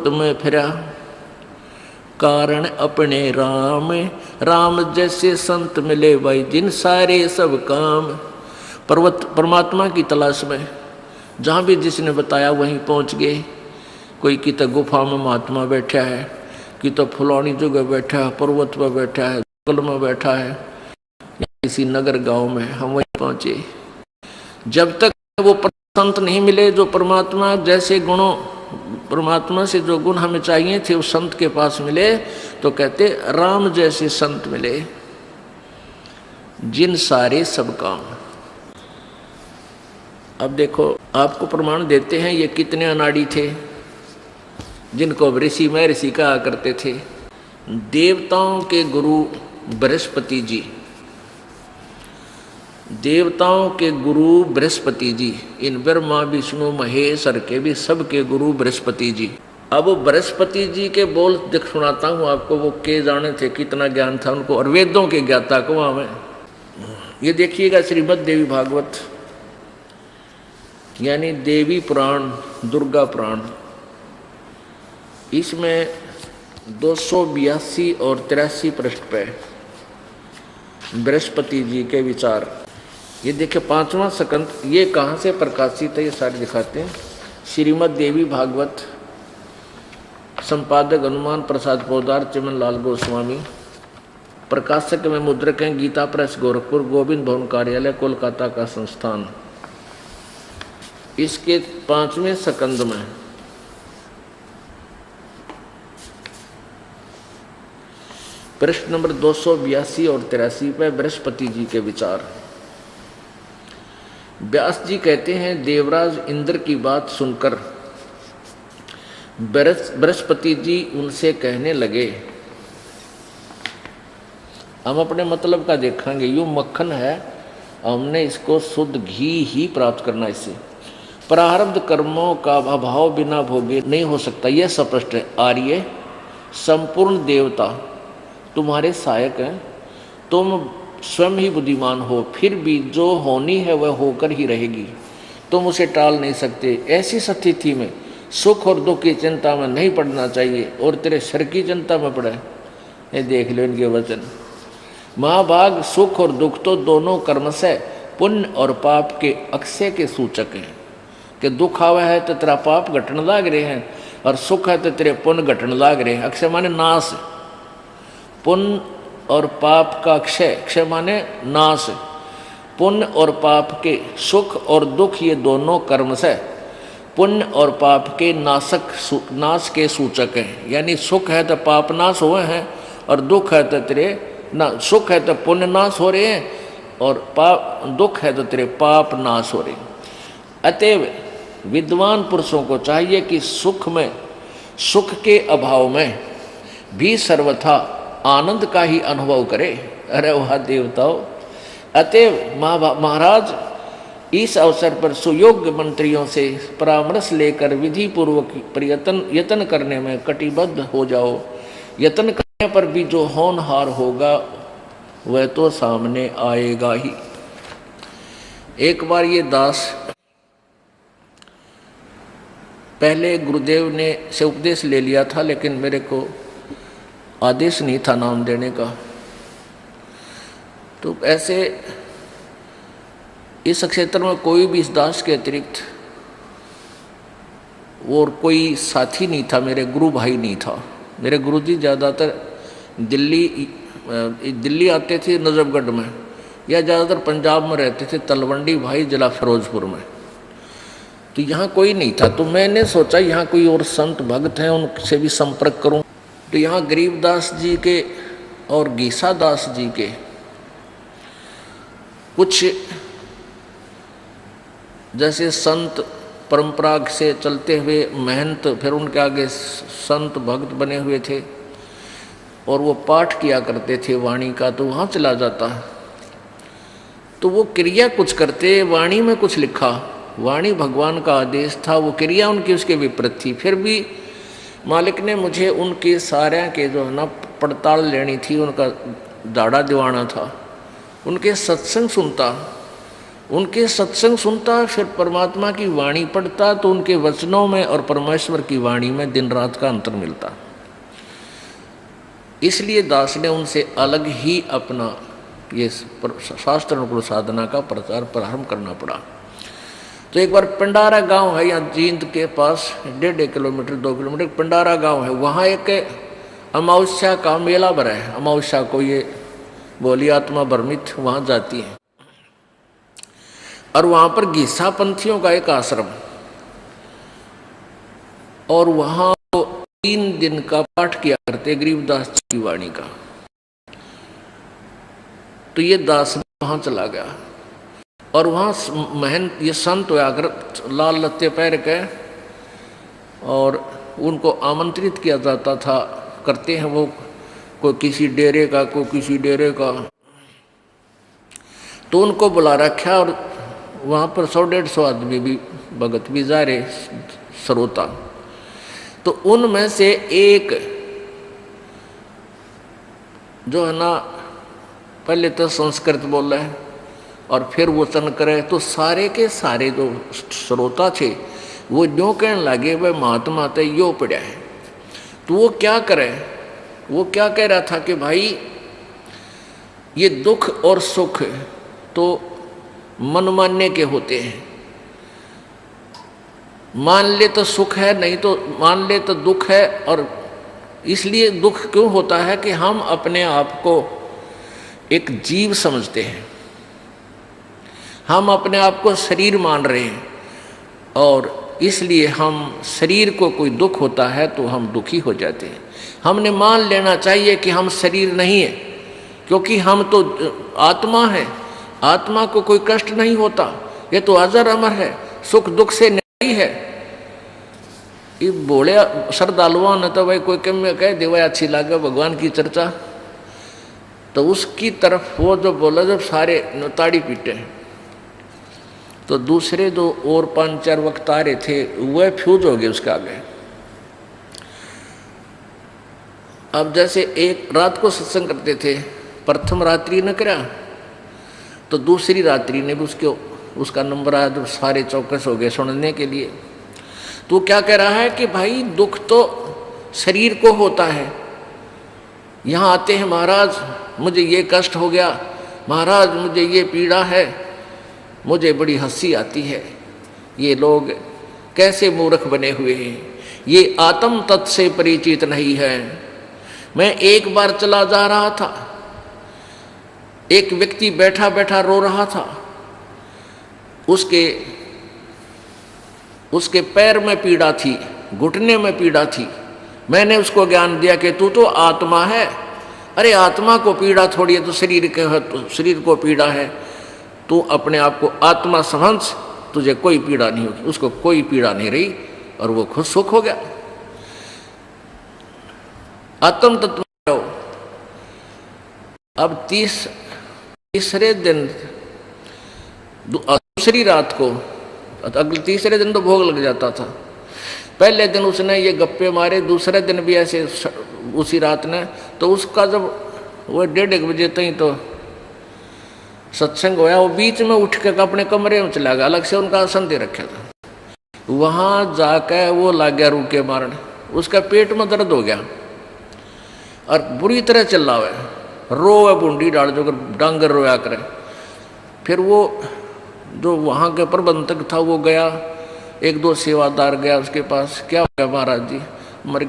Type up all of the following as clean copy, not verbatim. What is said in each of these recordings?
पर्वत में फिरा, कारण अपने राम। राम जैसे संत मिले भाई, जिन सारे सब काम। पर्वत परमात्मा की तलाश में जहाँ भी जिसने बताया वहीं पहुँच गए। कोई की तो गुफा में महात्मा बैठा है, कि तो फुलानी जगह बैठा है, पर्वत पर बैठा है, जंगल में बैठा है, या किसी नगर गांव में, हम वहीं पहुँचे। जब तक वो संत नहीं मिले जो परमात्मा जैसे गुणों, परमात्मा से जो गुण हमें चाहिए थे उस संत के पास मिले, तो कहते राम जैसे संत मिले, जिन सारे सब काम। अब देखो, आपको प्रमाण देते हैं ये कितने अनाड़ी थे, जिनको ऋषि महर्षि कहा करते थे। देवताओं के गुरु बृहस्पति जी, देवताओं के गुरु बृहस्पति जी, इन ब्रह्मा विष्णु महेश्वर के भी सबके गुरु बृहस्पति जी। अब बृहस्पति जी के बोल देख सुनाता हूँ आपको, वो के जाने थे, कितना ज्ञान था उनको, और वेदों के ज्ञाता को वहाँ में। ये देखिएगा श्रीमद् देवी भागवत, यानी देवी पुराण, दुर्गा पुराण, इसमें 282 और 83 पृष्ठ पे बृहस्पति जी के विचार। ये देखिए 5वां स्कंद, ये कहाँ से प्रकाशित है ये सारे दिखाते हैं। श्रीमद् देवी भागवत, संपादक हनुमान प्रसाद पोदार, चिमन लाल गोस्वामी, प्रकाशक में मुद्रक हैं गीता प्रेस गोरखपुर, गोविंद भवन कार्यालय कोलकाता का संस्थान। इसके 5वें स्कंद में प्रश्न नंबर 282 और 83 पे बृहस्पति जी के विचार। व्यास जी कहते हैं, देवराज इंद्र की बात सुनकर बृहस्पति जी उनसे कहने लगे, हम अपने मतलब का देखेंगे, यूँ मक्खन है, हमने इसको शुद्ध घी ही प्राप्त करना, इससे प्रारब्ध कर्मों का अभाव बिना भोगे नहीं हो सकता, यह स्पष्ट है। आर्य संपूर्ण देवता तुम्हारे सहायक हैं, तुम स्वयं ही बुद्धिमान हो, फिर भी जो होनी है वह होकर ही रहेगी, तुम उसे टाल नहीं सकते। ऐसी स्थिति में सुख और दुख की चिंता में नहीं पड़ना चाहिए, और तेरे सर की चिंता में पड़े। ये देख लो इनके वचन। महाभाग, सुख और दुख तो दोनों कर्म से पुण्य और पाप के अक्षय के सूचक हैं, कि दुख आवा है तो तेरा पाप घटने लाग रहे हैं, और सुख है तो तेरे पुण्य घटने लाग रहे हैं। अक्षय माने नाश, पुण्य और पाप का अक्षय, क्षय माने नाश। पुण्य और पाप के सुख और दुख ये दोनों कर्म से पुण्य और पाप के नाश के सूचक हैं। यानी सुख है तो पाप नाश हुए हैं, और दुख है तो तेरे सुख है तो पुण्य नाश हो रहे हैं, और दुख है तो तेरे पाप नाश हो रहे हैं। अतएव विद्वान पुरुषों को चाहिए कि सुख के अभाव में भी सर्वथा आनंद का ही अनुभव करे। अरे वह देवताओं, अतएव महाराज इस अवसर पर सुयोग्य मंत्रियों से परामर्श लेकर विधि पूर्वक यत्न करने में कटिबद्ध हो जाओ। यत्न करने पर भी जो होनहार होगा वह तो सामने आएगा ही। एक बार ये दास पहले गुरुदेव ने से उपदेश ले लिया था, लेकिन मेरे को आदेश नहीं था नाम देने का, तो ऐसे इस क्षेत्र में कोई भी इस दास के अतिरिक्त और कोई साथी नहीं था, मेरे गुरु भाई नहीं था। मेरे गुरुजी ज़्यादातर दिल्ली आते थे नजफगढ़ में, या ज़्यादातर पंजाब में रहते थे, तलवंडी भाई जिला फिरोजपुर में। तो यहाँ कोई नहीं था, तो मैंने सोचा यहाँ कोई और संत भक्त हैं, उनसे भी संपर्क करूँ। तो यहाँ गरीबदास जी के और गीसा दास जी के कुछ जैसे संत परंपरा से चलते हुए महंत, फिर उनके आगे संत भक्त बने हुए थे, और वो पाठ किया करते थे वाणी का, तो वहाँ चला जाता। तो वो क्रिया कुछ करते, वाणी में कुछ लिखा, वाणी भगवान का आदेश था, वो क्रिया उनकी उसके विपरीत थी। फिर भी मालिक ने मुझे उनके सारे के जो है ना पड़ताल लेनी थी, उनका दाढ़ा दिवाना था, उनके सत्संग सुनता, उनके सत्संग सुनता, फिर परमात्मा की वाणी पढ़ता, तो उनके वचनों में और परमेश्वर की वाणी में दिन रात का अंतर मिलता। इसलिए दास ने उनसे अलग ही अपना ये शास्त्र अनुकूल साधना का प्रचार प्रारंभ करना पड़ा। तो एक बार पंडारा गांव है, यहाँ जींद के पास 1.5 किलोमीटर 2 किलोमीटर पंडारा गांव है। वहाँ एक अमावस्या का मेला भरा है। अमावस्या को ये बोली आत्मा भ्रमित वहाँ जाती है, और वहाँ पर घिसा पंथियों का एक आश्रम, और वहाँ 3 दिन का पाठ किया करते गरीबदास जी की वाणी का। तो ये दास वहाँ चला गया, और वहाँ महन ये संत हुआ कर लाल लत्ते पहन के, और उनको आमंत्रित किया जाता था। करते हैं वो, कोई किसी डेरे का, कोई किसी डेरे का, तो उनको बुला रखा। और वहाँ पर 100-150 आदमी भी भगत भी जा रहे श्रोता। तो उनमें से एक जो है ना, पहले तो संस्कृत बोला है और फिर वचन करे, तो सारे के सारे जो श्रोता थे वो जो कहने लगे वह महात्मा ते यो पड़ा है। तो वो क्या करे, वो क्या कह रहा था कि भाई ये दुख और सुख तो मनमान्य के होते हैं, मान ले तो सुख है, नहीं तो मान ले तो दुख है। और इसलिए दुख क्यों होता है कि हम अपने आप को एक जीव समझते हैं, हम अपने आप को शरीर मान रहे हैं, और इसलिए हम शरीर को कोई दुख होता है तो हम दुखी हो जाते हैं। हमने मान लेना चाहिए कि हम शरीर नहीं है, क्योंकि हम तो आत्मा है, आत्मा को कोई कष्ट नहीं होता, ये तो अजर अमर है, सुख दुख से नहीं है। ये बोले श्रद्धालुओं ने तो भाई कोई कम में कह दे भाई अच्छी लगे भगवान की चर्चा, तो उसकी तरफ वो जो बोला जब सारे ताड़ी पीटे हैं, तो दूसरे जो और 5-4 वक्ता रहे थे वह फ्यूज हो गए उसके आगे। अब जैसे एक रात को सत्संग करते थे, प्रथम रात्रि न करा, तो दूसरी रात्रि ने भी उसका नंबर आया, तो सारे चौकस हो गए सुनने के लिए। तो क्या कह रहा है कि भाई दुख तो शरीर को होता है, यहाँ आते हैं महाराज मुझे ये कष्ट हो गया, महाराज मुझे ये पीड़ा है, मुझे बड़ी हंसी आती है, ये लोग कैसे मूर्ख बने हुए हैं, ये आत्म तत्व से परिचित नहीं है। मैं एक बार चला जा रहा था, एक व्यक्ति बैठा बैठा रो रहा था, उसके पैर में पीड़ा थी, घुटने में पीड़ा थी। मैंने उसको ज्ञान दिया कि तू तो आत्मा है। अरे आत्मा को पीड़ा थोड़ी है, तो शरीर के है, तो शरीर को पीड़ा है, तू अपने आप को आत्मा समझ, तुझे कोई पीड़ा नहीं होगी। उसको कोई पीड़ा नहीं रही और वो खुद सुख हो गया। आत्म तत्व। अब तीसरे दिन दूसरी रात को, अगले तीसरे दिन तो भोग लग जाता था। पहले दिन उसने ये गप्पे मारे, दूसरे दिन भी ऐसे उसी रात ने, तो उसका जब वो 1:30 बजे तक तो सत्संग होया, वो बीच में उठ के अपने कमरे में चला गया, अलग से उनका आसन दे रखा था। वहाँ जाकर वो लग गया रूके मारने, उसका पेट में दर्द हो गया और बुरी तरह चल रहा है, रोवे बूंदी डाल जो डांगर रोया करे। फिर वो जो वहाँ के प्रबंधक था वो गया, 1-2 सेवादार गया उसके पास, क्या हो गया महाराज जी? मर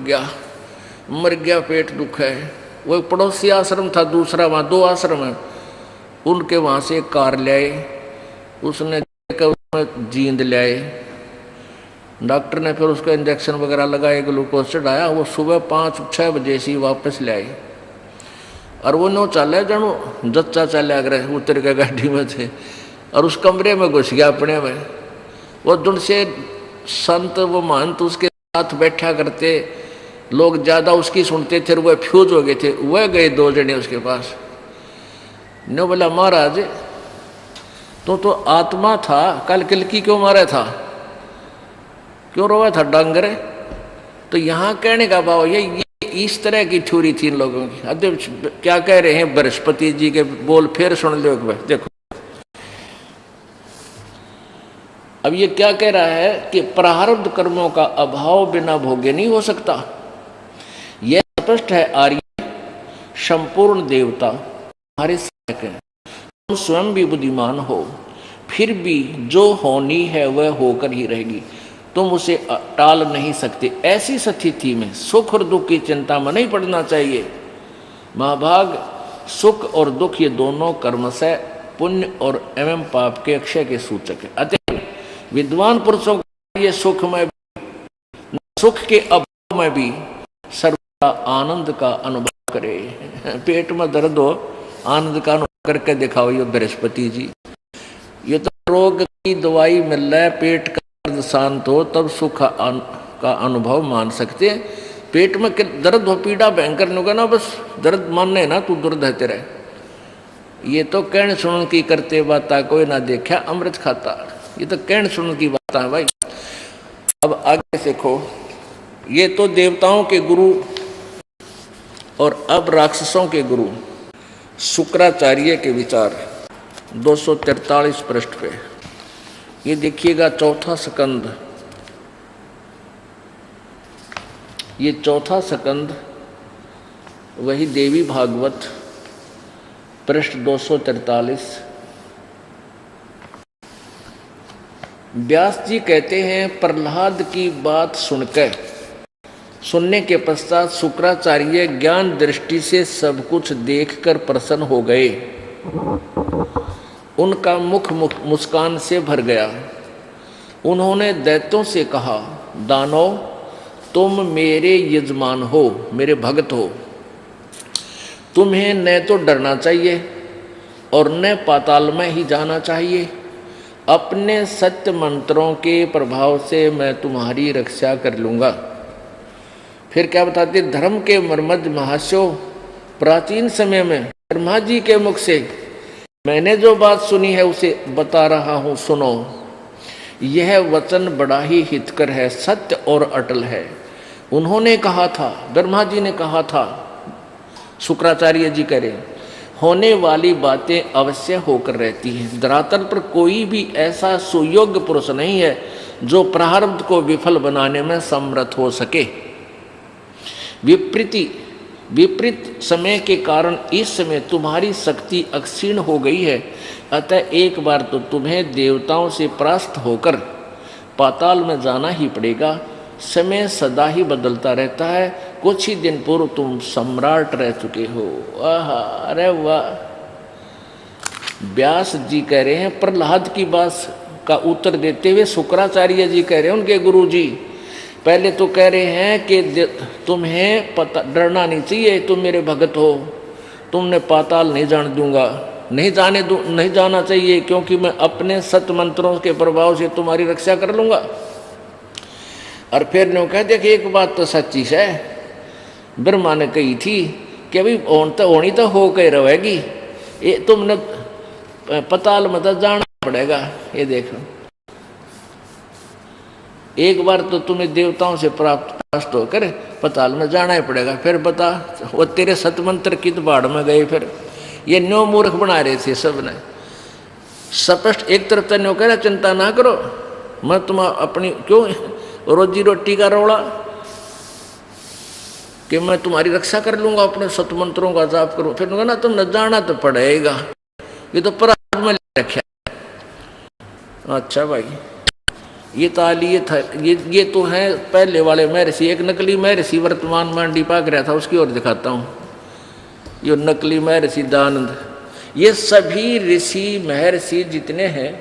गया, पेट दुख है। वो एक पड़ोसी आश्रम था दूसरा, वहाँ 2 आश्रम है, उनके वहाँ से एक कार ले आए, उसने उसमें जींद ले आए, डॉक्टर ने फिर उसको इंजेक्शन वगैरह लगाए, ग्लूकोज चढ़ाया। वो सुबह 5-6 बजे से वापस ले आए, और वो नो चले जानो जच्चा चले अगर उतर के गाड़ी में थे, और उस कमरे में घुस गया अपने में। वो दुन से संत वो महंत उसके साथ बैठा करते, लोग ज़्यादा उसकी सुनते थे, वह फ्यूज हो गए थे। वह गए 2 जने उसके पास, ने बोला महाराज तो आत्मा था, कल किलकी क्यों मारा था, क्यों रोया था डांगर? तो यहाँ कहने का भाव ये इस तरह की थ्योरी थी इन लोगों की। अध्यक्ष क्या कह रहे हैं, बृहस्पति जी के बोल फिर सुन लो एक बार, देखो। अब ये क्या कह रहा है कि प्रारब्ध कर्मों का अभाव बिना भोगे नहीं हो सकता। यह स्पष्ट है आर्य संपूर्ण देवता हमारे सहायक हैं। तुम स्वयं भी बुद्धिमान हो, फिर भी जो होनी है वह होकर ही रहेगी, तुम उसे टाल नहीं सकते। ऐसी स्थिति में सुख और दुख की चिंता में नहीं पड़ना चाहिए। महाभाग सुख और दुख ये दोनों कर्मशः पुण्य और एवं पाप के अक्षय के सूचक है। अतः विद्वान पुरुषों को ये सुख में सुख के अभाव में भी सर्वदा आनंद का अनुभव करे। पेट में दर्द हो, आनंद का अनुभव करके दिखाओ। ये बृहस्पति जी, ये तो रोग की दवाई मिल रहा है, पेट का दर्द शांत हो तब सुख का अनुभव मान सकते हैं। पेट में दर्द हो, पीड़ा भयंकर नहीं होगा ना, बस दर्द मानने ना तू दुर्द है तेरे। ये तो कहण सुन की करते बाता कोई ना देखा अमृत खाता। ये तो कहण सुन की बात है भाई। अब आगे देखो, ये तो देवताओं के गुरु और अब राक्षसों के गुरु शुक्राचार्य के विचार 243 पृष्ठ पे। ये देखिएगा चौथा स्कंद, ये चौथा स्कंद वही देवी भागवत पृष्ठ 243। व्यास जी कहते हैं, प्रहलाद की बात सुनने के पश्चात शुक्राचार्य ज्ञान दृष्टि से सब कुछ देखकर प्रसन्न हो गए। उनका मुख मुस्कान से भर गया। उन्होंने दैत्यों से कहा, दानव तुम मेरे यजमान हो, मेरे भक्त हो, तुम्हें न तो डरना चाहिए और न पाताल में ही जाना चाहिए। अपने सत्य मंत्रों के प्रभाव से मैं तुम्हारी रक्षा कर लूँगा। फिर क्या बताते, धर्म के मर्मद महाशो प्राचीन समय में ब्रह्मा जी के मुख से मैंने जो बात सुनी है उसे बता रहा हूँ, सुनो। यह वचन बड़ा ही हितकर है, सत्य और अटल है। उन्होंने कहा था, ब्रह्मा जी ने कहा था, शुक्राचार्य जी कह रहे, होने वाली बातें अवश्य होकर रहती हैं। धरातल पर कोई भी ऐसा सुयोग्य पुरुष नहीं है जो प्रारब्ध को विफल बनाने में समर्थ हो सके। विपरीत समय के कारण इस समय तुम्हारी शक्ति अक्षीण हो गई है। अतः एक बार तो तुम्हें देवताओं से परास्त होकर पाताल में जाना ही पड़ेगा। समय सदा ही बदलता रहता है। कुछ ही दिन पूर्व तुम सम्राट रह चुके हो। आहा, अरे वाह। व्यास जी कह रहे हैं, प्रहलाद की बात का उत्तर देते हुए शुक्राचार्य जी कह रहे हैं, उनके गुरु जी पहले तो कह रहे हैं कि तुम्हें पता डरना नहीं चाहिए, तुम मेरे भगत हो, तुमने पाताल नहीं जान दूंगा, नहीं जाना चाहिए, क्योंकि मैं अपने सत मंत्रों के प्रभाव से तुम्हारी रक्षा कर लूंगा। और फिर ने कह दिया कि एक बात तो सच्ची है, ब्रह्मा ने कही थी कि अभी होनी तो हो के रहेगी, ये तुमने पाताल में तो जाना पड़ेगा। ये देखो, एक बार तो तुम्हें देवताओं से प्राप्त होकर पाताल में जाना ही पड़ेगा। फिर बता, वो तेरे सतमंत्र की तो बाढ़ में गए। फिर ये न्यो मूर्ख बना रहे थे सब ने। स्पष्ट एक तरफ तो न्यो कह रहा, चिंता ना करो, मैं तुम अपनी क्यों रोजी रोटी का रोड़ा कि मैं तुम्हारी रक्षा कर लूंगा, अपने सतमंत्रों का जाप करूँ। फिर ना तुम न जाना तो पड़ेगा, ये तो प्रारब्ध में रखा। अच्छा भाई, ये ताली था, ये तो है पहले वाले महर्षि। एक नकली महर्षि वर्तमान में अंडी पाक रहा था, उसकी ओर दिखाता हूँ। ये नकली महर्षि दानंद, ये सभी ऋषि महर्षि जितने हैं,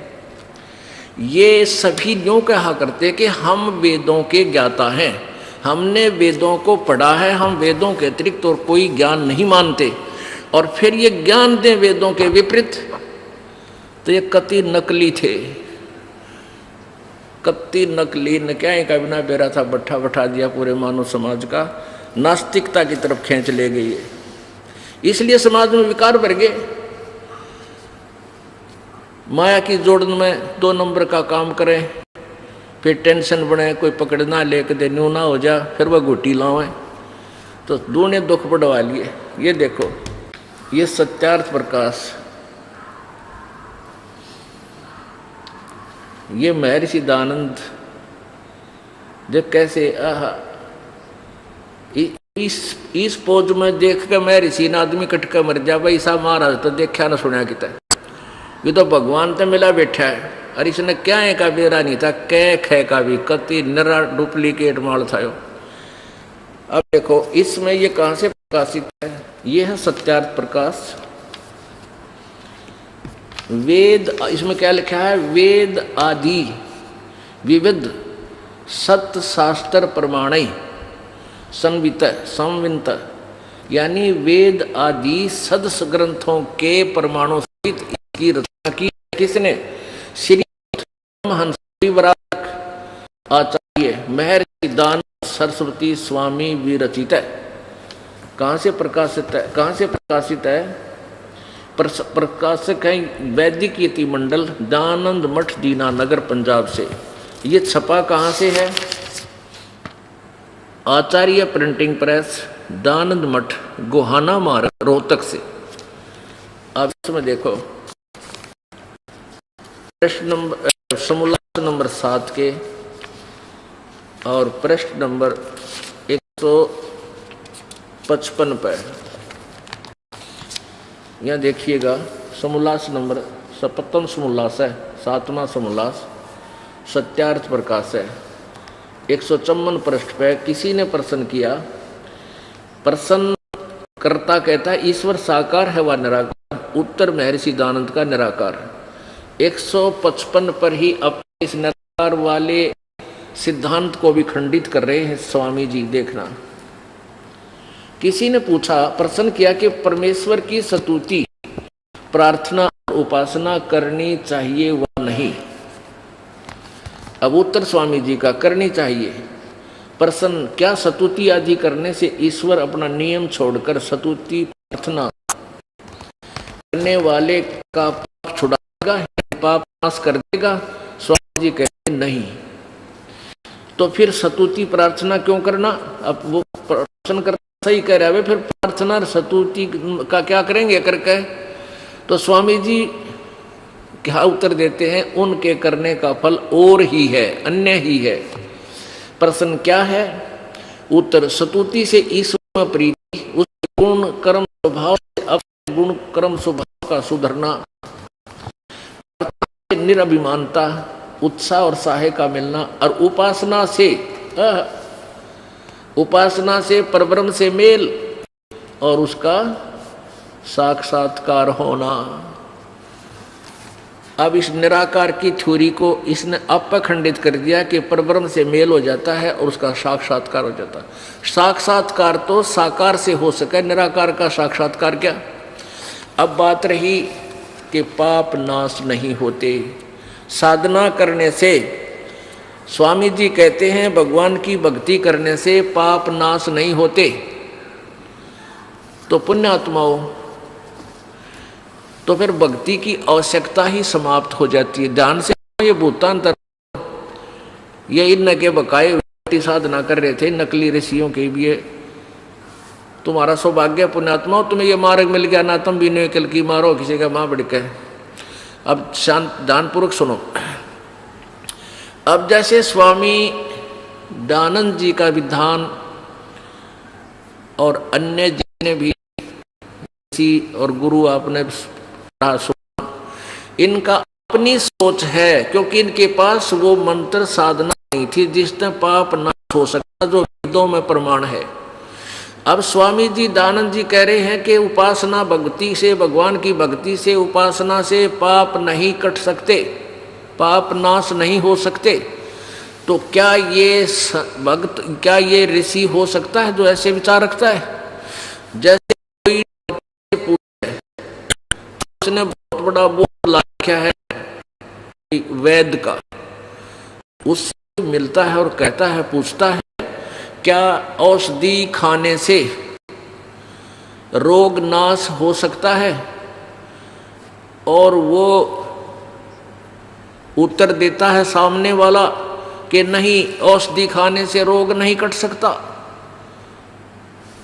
ये सभी यूँ कहा करते कि हम वेदों के ज्ञाता हैं, हमने वेदों को पढ़ा है, हम वेदों के अतिरिक्त और कोई ज्ञान नहीं मानते। और फिर ये ज्ञान दें वेदों के विपरीत, तो ये कति नकली थे, कति नकली न क्या का बिना बेरा था, बैठा दिया पूरे मानव समाज का, नास्तिकता की तरफ खींच ले गई है। इसलिए समाज में विकार बढ़ गए। माया की जोड़न में 2 नंबर का काम करें, फिर टेंशन बने, कोई पकड़ना लेके दे न्यू ना हो जा, फिर वह घुटी लावे, तो दूने दुख बढ़वा लिए। ये देखो, ये सत्यार्थ प्रकाश, ये महर्षि दानंद देख कैसे इस पोज में देख के महर्षि ने आदमी कट के मर जा भाई साहब महाराज तो देखा ना सुना किता ये तो भगवान तो मिला बैठा है और इसने क्या है का बेरा नहीं था कै खे का भी कति नरा डुप्लीकेट माल था। अब देखो इसमें ये कहां से प्रकाशित है, ये है सत्यार्थ प्रकाश वेद। इसमें क्या लिखा है, वेद आदि विविध सत्य शास्त्र प्रमाणय संवित संवित, यानी वेद आदि सदस ग्रंथों के प्रमाणों सहित इसकी रचना की किसने, श्री हंस आचार्य महर्षि दानंद सरस्वती स्वामी विरचित है। कहाँ से प्रकाशित है, कहाँ से प्रकाशित है, प्रकाशक है वैदिक यति मंडल दानंद मठ दीनानगर पंजाब से। ये छपा कहाँ से है, आचार्य प्रिंटिंग प्रेस दानंद मठ गोहाना मार्ग रोहतक से। अब इसमें देखो प्रश्न नंबर समूलांक नंबर 7 के और पृष्ठ नंबर 155 पर यहाँ देखिएगा समोल्लास नंबर 57 समोल्लास है, 7वां समोल्लास सत्यार्थ प्रकाश है। 154 पृष्ठ पे किसी ने प्रश्न किया, प्रश्न कर्ता कहता है ईश्वर साकार है व निराकार, उत्तर महर्षि दानंद का निराकार। 155 पर ही अपने इस निराकार वाले सिद्धांत को भी खंडित कर रहे हैं स्वामी जी। देखना, किसी ने पूछा, प्रश्न किया कि परमेश्वर की स्तुति प्रार्थना उपासना करनी चाहिए व नहीं। अब उत्तर स्वामी जी का करनी चाहिए। प्रश्न, क्या स्तुति आदि करने से ईश्वर अपना नियम छोड़कर स्तुति प्रार्थना करने वाले का पाप छुड़ाएगा, पाप नाश कर देगा? स्वामी जी कहते नहीं। तो फिर स्तुति प्रार्थना क्यों करना? अब वो प्रश्न करता सही कह रहा है, फिर प्रार्थना स्तुति का क्या करेंगे करके? तो स्वामी जी क्या उत्तर देते हैं, उनके करने का फल और ही है, अन्य ही है। प्रश्न क्या है? उत्तर, स्तुति से ईश्वर में प्रीति, उस गुण कर्म स्वभाव से अपने गुण कर्म स्वभाव का सुधरना, निरभिमानता, उत्साह और साहे का मिलना, और उपासना से परब्रह्म से मेल और उसका साक्षात्कार होना। अब इस निराकार की थ्योरी को इसने अपखंडित कर दिया कि परब्रह्म से मेल हो जाता है और उसका साक्षात्कार हो जाता है। साक्षात्कार तो साकार से हो सके, निराकार का साक्षात्कार क्या? अब बात रही कि पाप नाश नहीं होते साधना करने से। स्वामी जी कहते हैं भगवान की भक्ति करने से पाप नाश नहीं होते। तो पुण्यात्माओं, तो फिर भक्ति की आवश्यकता ही समाप्त हो जाती है। ध्यान से ये भूतांतर, ये इन के बकाए साधना कर रहे थे नकली ऋषियों के भी। तुम्हारा सौभाग्य पुण्यात्माओं, तुम्हें ये मार्ग मिल गया ना, तुम भी निकल की मारो किसी का मां बढ़ के। अब शांत ध्यानपूर्वक सुनो। अब जैसे स्वामी दानंद जी का विधान और अन्य जितने भी और गुरु आपने सुना, इनका अपनी सोच है, क्योंकि इनके पास वो मंत्र साधना नहीं थी जिसने पाप नाश हो सकता, जो वेदों में प्रमाण है। अब स्वामी जी दानंद जी कह रहे हैं कि उपासना भक्ति से, भगवान की भक्ति से, उपासना से पाप नहीं कट सकते, पाप नाश नहीं हो सकते। तो क्या ये भक्त, क्या ये ऋषि हो सकता है जो ऐसे विचार रखता है? जैसे कोई उसने बहुत बड़ा बोर्ड लिखा है वेद का, उससे मिलता है और कहता है, पूछता है क्या औषधि खाने से रोग नाश हो सकता है? और वो उत्तर देता है सामने वाला कि नहीं, औषधि खाने से रोग नहीं कट सकता।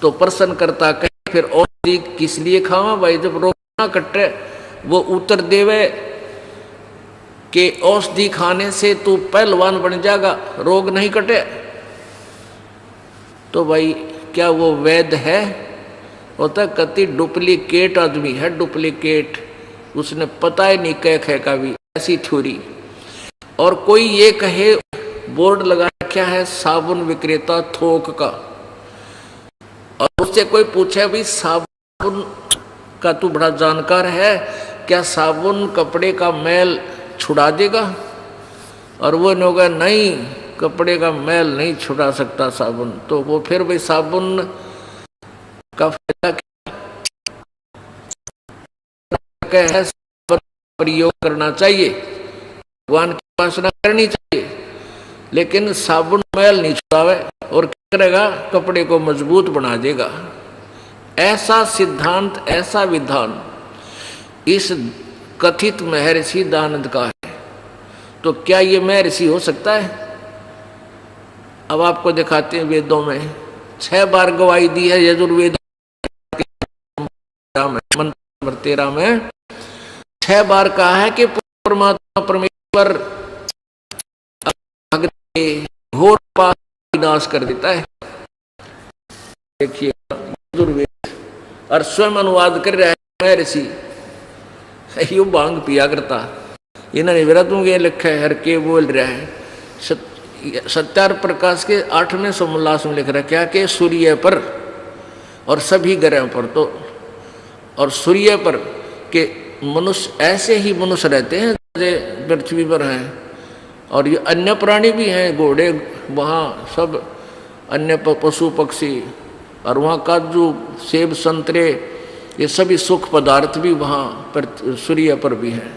तो प्रश्न करता कहे फिर औषधि किस लिए खावा भाई, जब रोग ना कटे? वो उत्तर देवे कि औषधि खाने से तू पहलवान बन जाएगा, रोग नहीं कटे, तो भाई क्या वो वैध है? होता कति डुप्लीकेट आदमी है, डुप्लीकेट, उसने पता ही नहीं कह खे का भी, ऐसी थ्योरी। और कोई ये कहे, बोर्ड लगा रखा है साबुन विक्रेता थोक का, और उससे कोई पूछे भी साबुन का तू बड़ा जानकार है, क्या साबुन कपड़े का मैल छुड़ा देगा? और वो ने होगा नहीं, कपड़े का मैल नहीं छुड़ा सकता साबुन। तो वो फिर भाई साबुन का फायदा क्या है? प्रयोग करना चाहिए, भगवान की उपासना करनी चाहिए, लेकिन साबुन मैल नहीं छुड़ावे और क्या करेगा? कपड़े को मजबूत बना देगा। ऐसा सिद्धांत, ऐसा विधान इस कथित महर्षि दानंद का है। तो क्या ये महर्षि हो सकता है? अब आपको दिखाते हैं, वेदों में 6 बार गवाही दी है। यजुर्वेद मंत्र 13 में 6 बार कहा है कि परमात्मा परमेश्वर घोर पाप विनाश कर देता है। देखिए यजुर्वेद, और स्वयं अनुवाद कर रहा है महर्षि, यू भांग पिया करता, इन्होंने विरतों के लिखा है, हर के बोल रहा है। सत्यार प्रकाश के 8वें सोमोल्लास में लिख रखा है कि सूर्य पर और सभी ग्रहों पर, तो और सूर्य पर के मनुष्य, ऐसे ही मनुष्य रहते हैं जैसे पृथ्वी पर हैं, और ये अन्य प्राणी भी हैं, घोड़े, वहाँ सब अन्य पशु पक्षी, और वहाँ काजू सेब संतरे, ये सभी सुख पदार्थ भी वहाँ पर सूर्य पर भी हैं।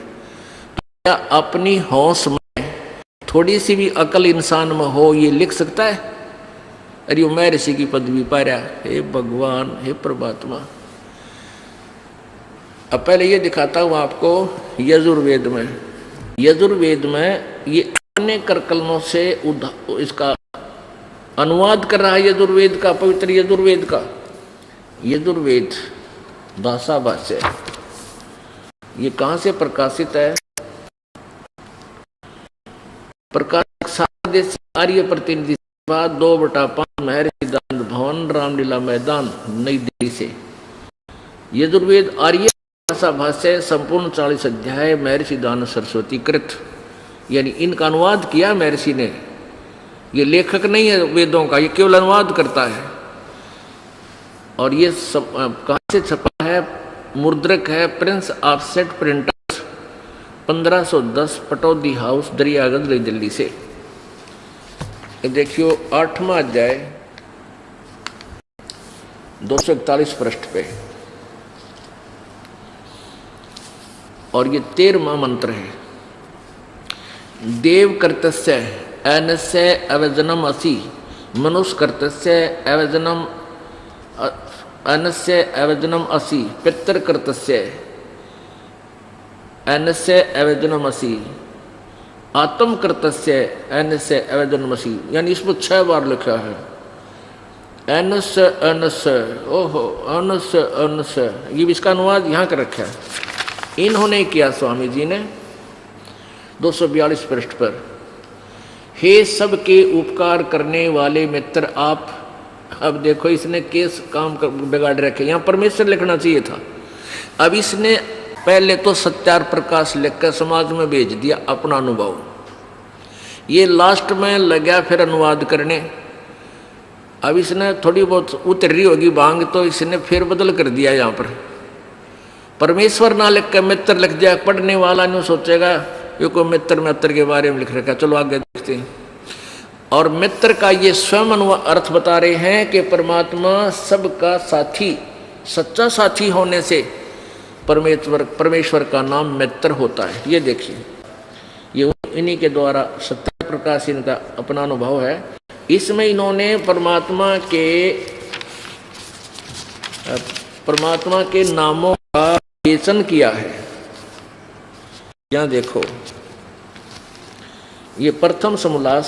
क्या अपनी होश में थोड़ी सी भी अकल इंसान में हो, ये लिख सकता है? अरे मैं ऋषि की पदवी पा रहा, हे भगवान, हे परमात्मा। अब पहले ये दिखाता हूँ आपको यजुर्वेद में। यजुर्वेद में ये अन्य करकलनों से इसका अनुवाद कर रहा है, यजुर्वेद का, पवित्र यजुर्वेद का। यजुर्वेद भाषा भाष्य, ये कहाँ से प्रकाशित है? प्रकाशित सादेश आर्य प्रतिनिधि सभा 2/5 महर्षि दानंद भवन, रामलीला मैदान, नई दिल्ली से। यजुर्वेद आर्य भाषा भाष्य संपूर्ण 40 अध्याय महर्षि दानंद सरस्वती कृत, यानी इनका अनुवाद किया महर्षि ने। ये लेखक नहीं है वेदों का, ये केवल अनुवाद करता है। और ये कहाँ से छपा है? मुद्रक है Prince offset printers, 1510 Pataudi house, Daryaganj, नई दिल्ली से। देखियो 8वां अध्याय 241 पृष्ठ पे, और ये 13वां मंत्र है। देव कर्तस्य अनस्य अवजनम असि, मनुष्य कर्तस्य अवजनम अनस्य अवजनम असि, पितृ कर्तस्य अनस्य अवजनम असि, आत्म कर्तस्य अनस्य अवजनम असि। यानी इसमें 6 बार लिखा है अनस्य अनस्य, ओहो अनस्य अनस्य, ये इसका अनुवाद यहाँ कर रखा है। इन्होंने किया स्वामी जी ने 242 पृष्ठ पर। हे सबके उपकार करने वाले मित्र आप, अब देखो इसने केस काम बिगाड़ रखे, यहाँ परमेश्वर लिखना चाहिए था। अब इसने पहले तो सत्यार प्रकाश लिखकर समाज में भेज दिया अपना अनुभव, ये लास्ट में लगा फिर अनुवाद करने। अब इसने थोड़ी बहुत उतर रही होगी भांग, तो इसने फिर बदल कर दिया। यहाँ पर परमेश्वर ना लिख कर मित्र लिख दिया, पढ़ने वाला नहीं सोचेगा ये कोई मित्र के बारे में लिख रखा, चलो आगे देखते हैं। और मित्र का ये स्वयं अर्थ बता रहे हैं कि परमात्मा सबका साथी, सच्चा साथी होने से परमेश्वर का नाम मित्र होता है। ये देखिए, ये इन्हीं के द्वारा सत्य प्रकाश, इनका अपना अनुभव है। इसमें इन्होंने परमात्मा के नामों का विवेचन किया है। यहाँ देखो, ये प्रथम समोल्लास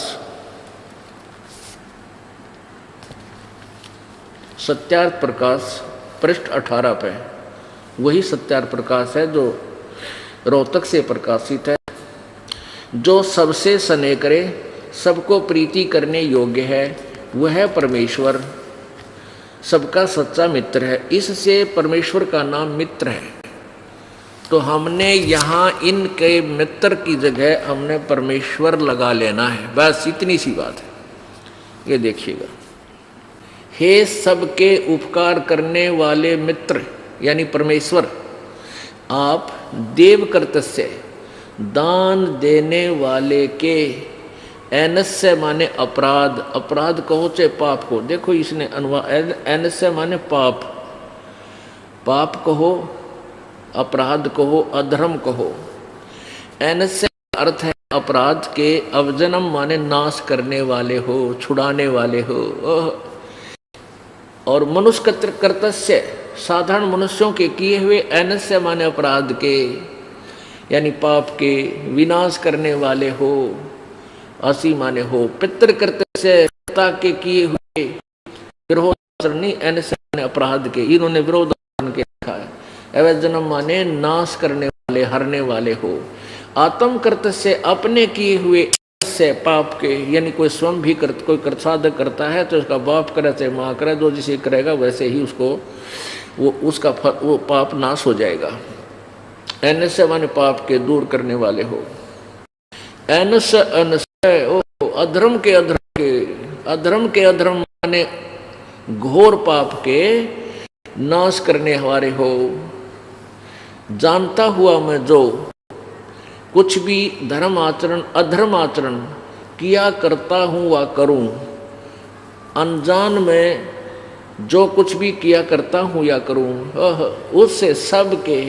सत्यार्थ प्रकाश पृष्ठ 18 पे, वही सत्यार्थ प्रकाश है जो रोहतक से प्रकाशित है। जो सबसे स्नेह करे, सबको प्रीति करने योग्य है, वह परमेश्वर सबका सच्चा मित्र है। इससे परमेश्वर का नाम मित्र है। तो हमने यहाँ इनके मित्र की जगह हमने परमेश्वर लगा लेना है, बस इतनी सी बात है। ये देखिएगा, हे सबके उपकार करने वाले मित्र यानी परमेश्वर, आप देव कर्तस्य दान देने वाले के, एनस्य माने अपराध, अपराध कहो चाहे पाप को, देखो इसने अनुवाद, एनस्य माने पाप, पाप कहो, अपराध कहो, अधर्म कहो। एनस्य अर्थ है अपराध के, अवजनम माने नाश करने वाले हो, छुड़ाने वाले हो। और मनुष्य कर्तस्य साधारण मनुष्यों के किए हुए, एनस्य माने अपराध के यानी पाप के विनाश करने वाले हो, असी माने हो। पितृ कर्तस्य पिता के किए हुए विरोधाचरण, एनस्य माने अपराध के, इन्होंने विरोधाचरण के लिखा है। अवजनम माने नाश करने वाले, हरने वाले हो। आत्म कर्तस्य अपने किए हुए से पाप के, यानी कोई स्वयं भी कोई साधक करता है तो उसका बाप करे चाहे माँ करे, जो जिसे करेगा वैसे ही उसको वो पाप नाश हो जाएगा। एनस्य माने पाप के दूर करने वाले हो। एनस्य अधर्म के, अधर्म के अधर्म माने घोर पाप के नाश करने वाले हो। जानता हुआ मैं जो कुछ भी धर्म आचरण अधर्म आचरण किया करता हूँ वा करूँ, अनजान में जो कुछ भी किया करता हूँ या करूँ, उससे सब के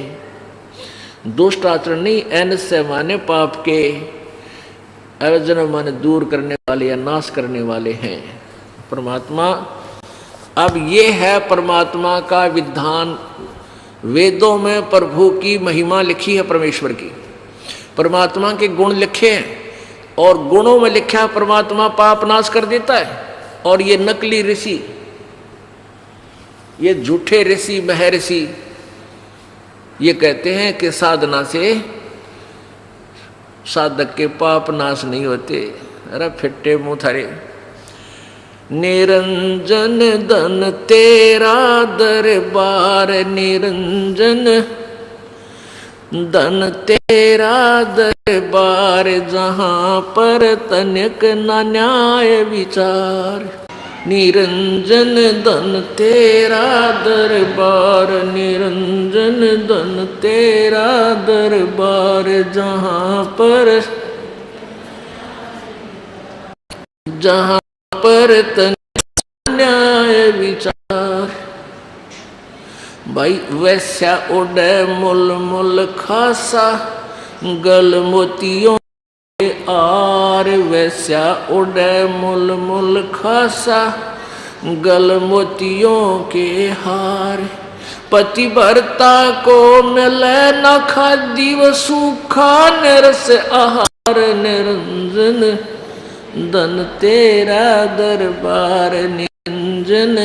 दुष्ट आचरण नहीं, एनस्य माने पाप के, अवजन माने दूर करने वाले या नाश करने वाले हैं परमात्मा। अब ये है परमात्मा का विधान। वेदों में प्रभु की महिमा लिखी है, परमेश्वर की, परमात्मा के गुण लिखे हैं, और गुणों में लिखा है परमात्मा पाप नाश कर देता है। और ये नकली ऋषि, ये झूठे ऋषि महर्षि, ये कहते हैं कि साधना से साधक के पाप नाश नहीं होते। अरे फिट्टे मुंह थारे। निरंजन धन तेरा दरबार, निरंजन धन तेरा दरबार, जहाँ पर तनिक न न्याय विचार। निरंजन धन तेरा दरबार, निरंजन धन तेरा दरबार, जहाँ पर तनिक न्याय विचार। भाई वैश्या उड़े मुल मुल खासा, गल मोतियों के आर। वैश्या उड़े मुल मुल खासा, गल मोतियों के हार। पतिव्रता को मिले न खादी व सूखा, निरस आहार। निरंजन धन तेरा दरबार, निरंजन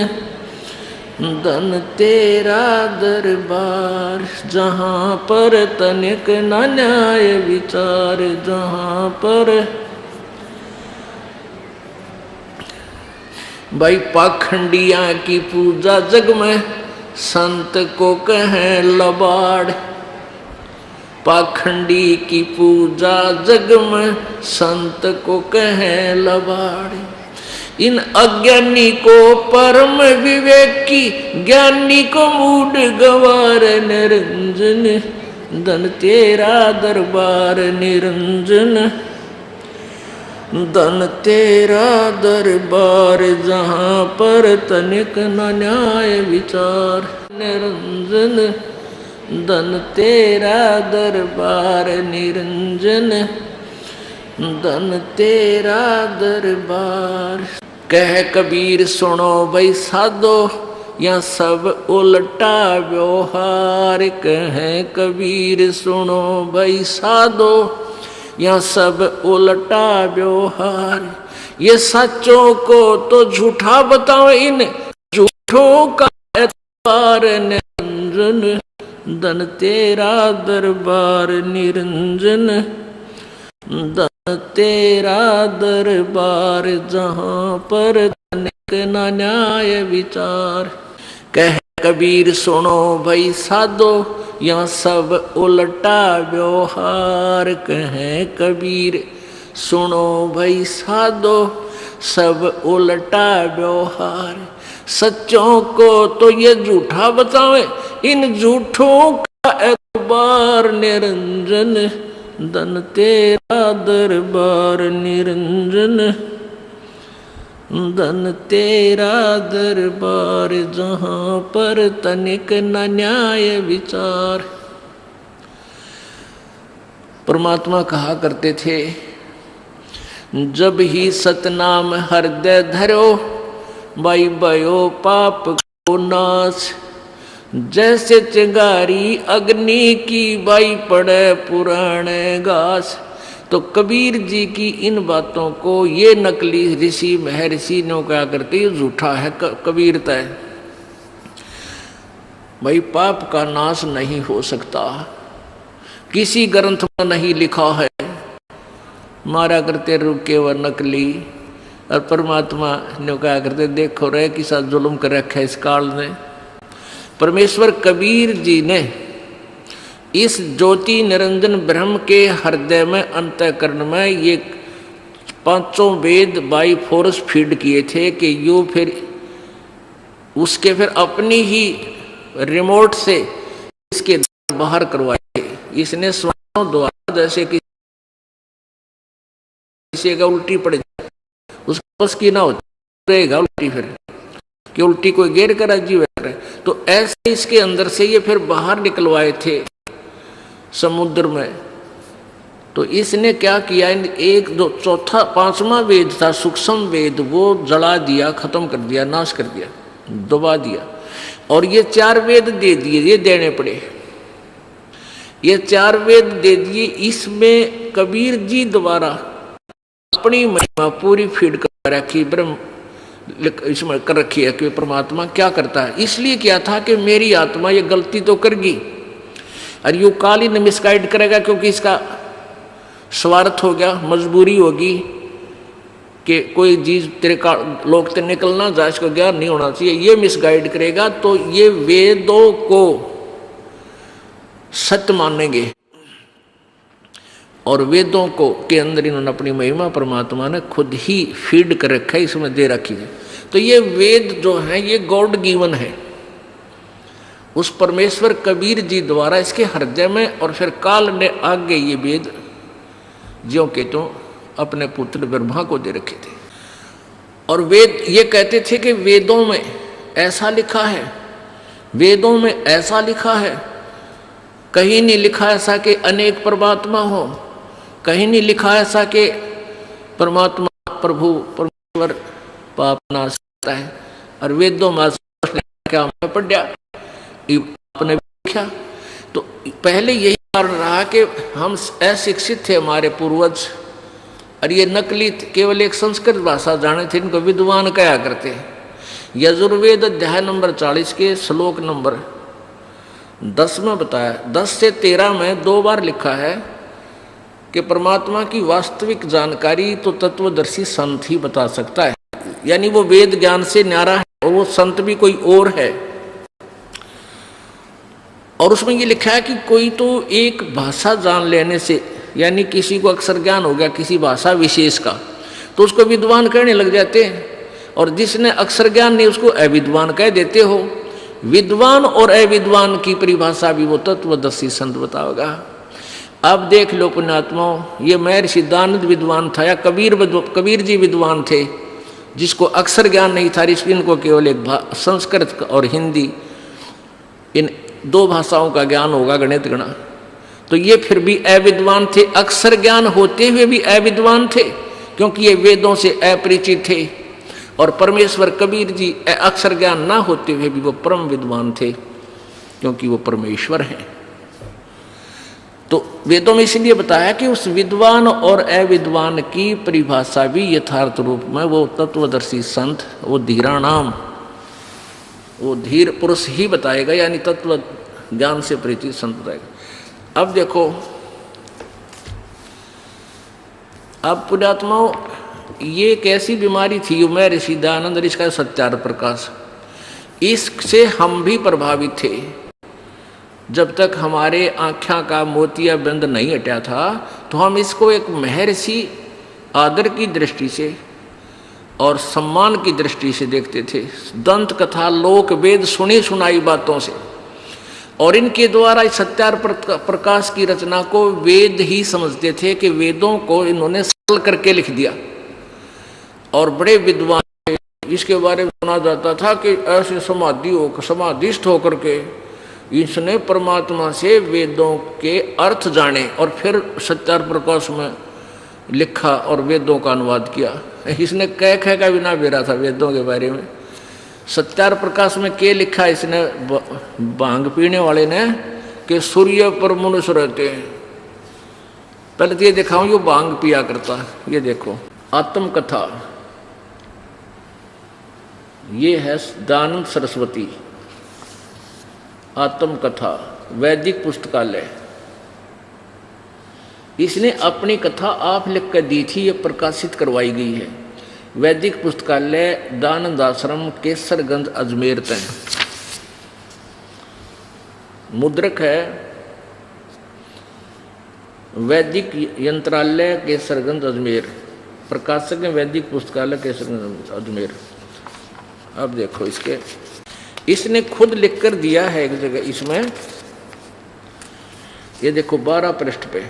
धन तेरा दरबार, जहाँ पर तनिक न न्याय विचार। जहाँ पर भाई पाखंडिया की पूजा जग में, संत को कहें लबाड़। पाखंडी की पूजा जग में, संत को कहें लबाड़। इन अज्ञानी को परम विवेकी, ज्ञानी को मूड गवार। निरंजन धन तेरा दरबार, निरंजन धन तेरा दरबार, जहाँ पर तनिक न न्याय विचार। निरंजन धन तेरा दरबार, निरंजन धन तेरा दरबार। कह कबीर सुनो भाई साधो, या सब उल्टा व्यवहार। कह कबीर सुनो भाई साधो, या सब उल्टा व्यवहार। ये सच्चों को तो झूठा बताओ, इन झूठों का एतबार। निरंजन धन तेरा दरबार, निरंजन धन तेरा दरबार जहाँ पर तनिक न न्याय विचार। कह कबीर सुनो भाई साधो यहाँ सब उल्टा व्यवहार। कहे कबीर सुनो भाई साधो सब उल्टा व्यवहार। सच्चों को तो ये झूठा बतावे, इन झूठों का एतबार निरंजन। धन तेरा दरबार निरंजन, धन तेरा दरबार जहाँ पर तनिक न न्याय विचार। परमात्मा कहा करते थे, जब ही सतनाम हृदय धरो बाई भयो पाप को नाश। जैसे चिंगारी अग्नि की बाई पड़े पुराने घास। तो कबीर जी की इन बातों को ये नकली ऋषि महर्षि ने क्या करते, ये झूठा है कबीरता है भाई। पाप का नाश नहीं हो सकता, किसी ग्रंथ में नहीं लिखा है। मारा करते रुके व नकली, और परमात्मा ने क्या करते, देखो रहे कि साथ जुल्म कर रखा है इस काल ने। परमेश्वर कबीर जी ने इस ज्योति निरंजन ब्रह्म के हृदय में अंतःकरण में ये पांचों वेद बाई फोर्स फीड किए थे कि यो फिर उसके फिर अपनी ही रिमोट से इसके बाहर करवाए। इसने स्वयं द्वारा, जैसे कि किसी का उल्टी पड़ जाए उसको बस की ना होती रहेगा उल्टी, फिर कि उल्टी कोई गिर कर अजीब है, तो ऐसे इसके अंदर से ये फिर बाहर निकलवाए थे समुद्र में। तो इसने क्या किया, एक दो चौथा पांचवा वेद था सूक्ष्म वेद, वो जला दिया, खत्म कर दिया, नाश कर दिया, दबा दिया। और ये चार वेद दे दिए, ये देने पड़े। ये चार वेद दे दिए, इसमें कबीर जी द्वारा अपनी महिमा पूरी फीड कर रखी, ब्रह्म इसमें कर रखी है कि परमात्मा क्या करता है। इसलिए क्या था कि मेरी आत्मा ये गलती तो करेगी और यू काल ही ने मिसगाइड करेगा, क्योंकि इसका स्वार्थ हो गया, मजबूरी होगी कि कोई चीज तेरे का लोग ते निकलना जाए, इसको ज्ञान नहीं होना चाहिए, ये मिसगाइड करेगा। तो ये वेदों को सत्य मानेंगे और वेदों को के अंदर इन्होंने अपनी महिमा परमात्मा ने खुद ही फीड कर रखा है, इसमें दे रखी है। तो ये वेद जो है ये गॉड गिवन है उस परमेश्वर कबीर जी द्वारा इसके हृदय में, और फिर काल ने आगे ये वेद ज्यों के तो अपने पुत्र ब्रह्मा को दे रखे थे। और वेद ये कहते थे कि वेदों में ऐसा लिखा है, वेदों में ऐसा लिखा है, कहीं नहीं लिखा ऐसा कि अनेक परमात्मा हो, कहीं नहीं लिखा ऐसा कि परमात्मा प्रभु परमेश्वर पाप नाश करता है। और वेदों में क्या पढ़ा आपने लिखा। तो पहले यही कारण रहा कि हम अशिक्षित थे, हमारे पूर्वज, और ये नकली केवल एक संस्कृत भाषा जाने थे, इनको विद्वान कहा करते हैं। यजुर्वेद अध्याय नंबर 40 के श्लोक नंबर 10 में बताया, 10 से 13 में 2 बार लिखा है कि परमात्मा की वास्तविक जानकारी तो तत्वदर्शी संत ही बता सकता है, यानी वो वेद ज्ञान से न्यारा है और वो संत भी कोई और है। और उसमें ये लिखा है कि कोई तो एक भाषा जान लेने से, यानी किसी को अक्षर ज्ञान हो गया किसी भाषा विशेष का, तो उसको विद्वान कहने लग जाते हैं, और जिसने अक्षर ज्ञान नहीं उसको अविद्वान कह देते हो। विद्वान और अविद्वान की परिभाषा भी वो तत्वदर्शी संत बताओगा। अब देख लो पुण्यात्माओं, ये महर्षि दानंद विद्वान था या कबीर जी विद्वान थे, जिसको अक्षर ज्ञान नहीं था, इनको केवल एक संस्कृत और हिंदी इन 2 भाषाओं का ज्ञान होगा, गणित गणा। तो ये फिर भी अविद्वान थे, अक्षर ज्ञान होते हुए भी अविद्वान थे, क्योंकि ये वेदों से अपरिचित थे। और परमेश्वर कबीर जी अक्षर ज्ञान ना होते हुए भी वो परम विद्वान थे, क्योंकि वो परमेश्वर हैं। तो वेदों में इसलिए बताया कि उस विद्वान और अविद्वान की परिभाषा भी यथार्थ रूप में वो तत्वदर्शी संत, वो धीराणाम, वो धीर पुरुष ही बताएगा, यानी तत्व ज्ञान से परिचित संत बताएगा। अब देखो अब पुण्यात्माओं, ये एक ऐसी बीमारी थी मैं ऋषि दयानंद और इसका सत्यार्थ प्रकाश, इससे हम भी प्रभावित थे। जब तक हमारे आँखों का मोतिया बंद नहीं हटा था तो हम इसको एक महर्षि आदर की दृष्टि से और सम्मान की दृष्टि से देखते थे। दंत कथा, लोक वेद, सुनी सुनाई बातों से, और इनके द्वारा इस सत्यार्थ प्रकाश की रचना को वेद ही समझते थे कि वेदों को इन्होंने सरल करके लिख दिया। और बड़े विद्वान इसके बारे में सुना जाता था कि ऐसे समाधिस्थ होकर के इसने परमात्मा से वेदों के अर्थ जाने और फिर सत्यार्थ प्रकाश में लिखा और वेदों का अनुवाद किया। इसने कह का बिना बेरा था वेदों के बारे में। सत्यार्थ प्रकाश में क्या लिखा इसने, भांग पीने वाले ने, कि सूर्य पर मनुष्य रहते हैं। पहले तो ये दिखाऊं, यो भांग पिया करता है। ये देखो आत्मकथा, ये है दयानंद सरस्वती आत्मकथा, वैदिक पुस्तकालय। इसने अपनी कथा आप लिख कर दी थी, ये प्रकाशित करवाई गई है। वैदिक पुस्तकालय, दयानंद आश्रम, केसरगंज, अजमेर तय। मुद्रक है वैदिक यंत्रालय, केसरगंज, अजमेर। प्रकाशक है वैदिक पुस्तकालय, केसरगंज, अजमेर। अब देखो इसके, इसने खुद लिख कर दिया है एक जगह इसमें। ये देखो 12 पृष्ठ पे,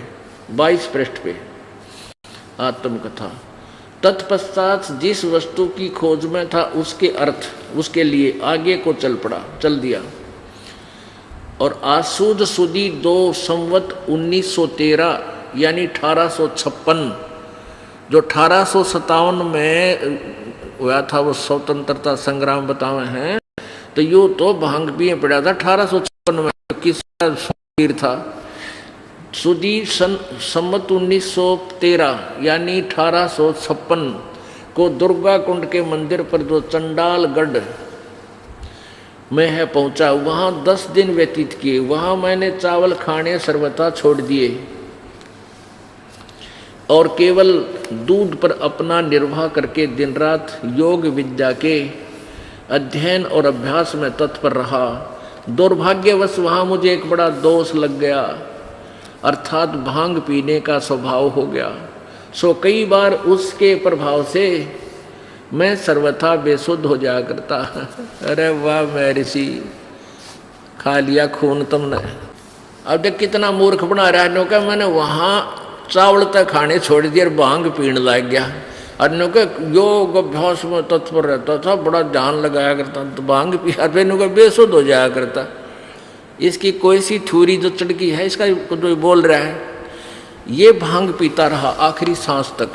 22 पृष्ठ पे आत्मकथा। तत्पश्चात जिस वस्तु की खोज में था उसके अर्थ, उसके लिए आगे को चल दिया। और आसूद सुदी 2 संवत 1913 यानी 1856, जो 1857 में हुआ था, वो स्वतंत्रता संग्राम बतावे हैं। तो यो तो भांग पिए पड़ा था 1856 में, किसका वीर था। सुदी संवत 1913 यानी 1856 को दुर्गा कुंड के मंदिर पर जो चंडालगढ़ में है पहुंचा, वहां 10 दिन व्यतीत किए। वहां मैंने चावल खाने सर्वथा छोड़ दिए और केवल दूध पर अपना निर्वाह करके दिन रात योग विद्या के अध्ययन और अभ्यास में तत्पर रहा। दुर्भाग्यवश वहां मुझे एक बड़ा दोष लग गया, अर्थात भांग पीने का स्वभाव हो गया। सो कई बार उसके प्रभाव से मैं सर्वथा बेसुध हो जाया करता। अरे वाह महर्षि, खा लिया खून तुमने। अब देख कितना मूर्ख बना रहा है। का मैंने वहां चावल तक खाने छोड़ दिए और भांग पीने लग गया। अन्यों के योग अभ्यास में तत्पर रहता था, बड़ा ध्यान लगाया करता, तो भांग पिया फिर बेसुध हो जाया करता। इसकी कोई सी थ्योरी जो चढ़की है, इसका जो बोल रहा है, ये भांग पीता रहा आखिरी सांस तक।